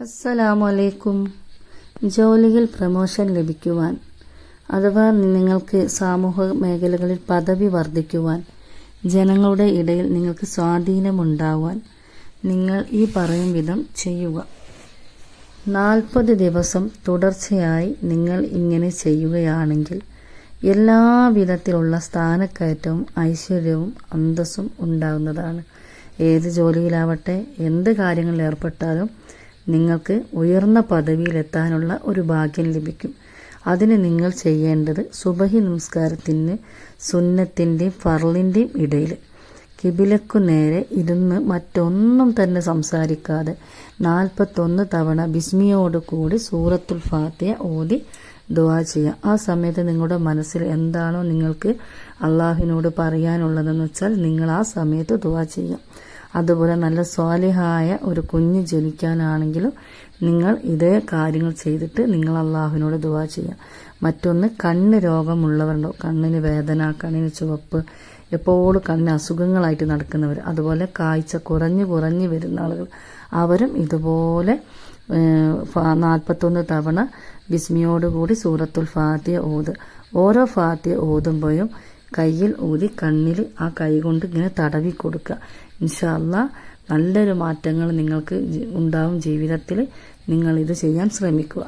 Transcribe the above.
അസ്സലാമലൈക്കും. ജോലിയിൽ പ്രമോഷൻ ലഭിക്കുവാൻ അഥവാ നിങ്ങൾക്ക് സാമൂഹിക മേഖലകളിൽ പദവി വർദ്ധിക്കുവാൻ, ജനങ്ങളുടെ ഇടയിൽ നിങ്ങൾക്ക് സ്വാധീനമുണ്ടാവാൻ നിങ്ങൾ ഈ പറയും വിധം ചെയ്യുക. 40 ദിവസം തുടർച്ചയായി നിങ്ങൾ ഇങ്ങനെ ചെയ്യുകയാണെങ്കിൽ എല്ലാവിധത്തിലുള്ള സ്ഥാനക്കയറ്റവും ഐശ്വര്യവും അന്തസ്സും ഉണ്ടാകുന്നതാണ്. ഏത് ജോലിയിലാവട്ടെ, എന്ത് കാര്യങ്ങളിൽ ഏർപ്പെട്ടാലും നിങ്ങൾക്ക് ഉയർന്ന പദവിയിലെത്താനുള്ള ഒരു ഭാഗ്യം ലഭിക്കും. അതിന് നിങ്ങൾ ചെയ്യേണ്ടത് സുബഹി നമസ്കാരത്തിന് സുന്നത്തിൻ്റെയും ഫർളിൻ്റെയും ഇടയിൽ കിബിലക്കു നേരെ ഇരുന്ന് മറ്റൊന്നും തന്നെ സംസാരിക്കാതെ 41 തവണ ബിസ്മിയോട് കൂടി സൂറത്തുൽ ഫാത്തിഹ ഓതി ദുആ ചെയ്യുക. ആ സമയത്ത് നിങ്ങളുടെ മനസ്സിൽ എന്താണോ നിങ്ങൾക്ക് അള്ളാഹുവിനോട് പറയാനുള്ളതെന്ന് വെച്ചാൽ നിങ്ങൾ ആ സമയത്ത് ദുആ ചെയ്യുക. അതുപോലെ നല്ല സ്വാലിഹായ ഒരു കുഞ്ഞ് ജനിക്കാനാണെങ്കിലും നിങ്ങൾ ഇതേ കാര്യങ്ങൾ ചെയ്തിട്ട് നിങ്ങൾ അള്ളാഹുവിനോട് ദുആ ചെയ്യുക. മറ്റൊന്ന്, കണ്ണ് രോഗമുള്ളവരുണ്ടോ, കണ്ണിന് വേദന, കണ്ണിന് ചുവപ്പ്, എപ്പോഴും കണ്ണിന് അസുഖങ്ങളായിട്ട് നടക്കുന്നവർ, അതുപോലെ കാഴ്ച കുറഞ്ഞു വരുന്ന ആളുകൾ, അവരും ഇതുപോലെ 41 തവണ ബിസ്മിയോടുകൂടി സൂറത്തുൽ ഫാത്തിഹ ഓത്. ഓരോ ഫാത്തിഹ ഓതുമ്പോഴും കയ്യിൽ ഊതി കണ്ണിൽ ആ കൈ കൊണ്ട് ഇങ്ങനെ തടവി കൊടുക്കുക. ഇൻഷാ അല്ലാഹ് നല്ലൊരു മാറ്റങ്ങൾ നിങ്ങൾക്ക് ഉണ്ടാവും ജീവിതത്തിൽ. നിങ്ങൾ ഇത് ചെയ്യാൻ ശ്രമിക്കുക.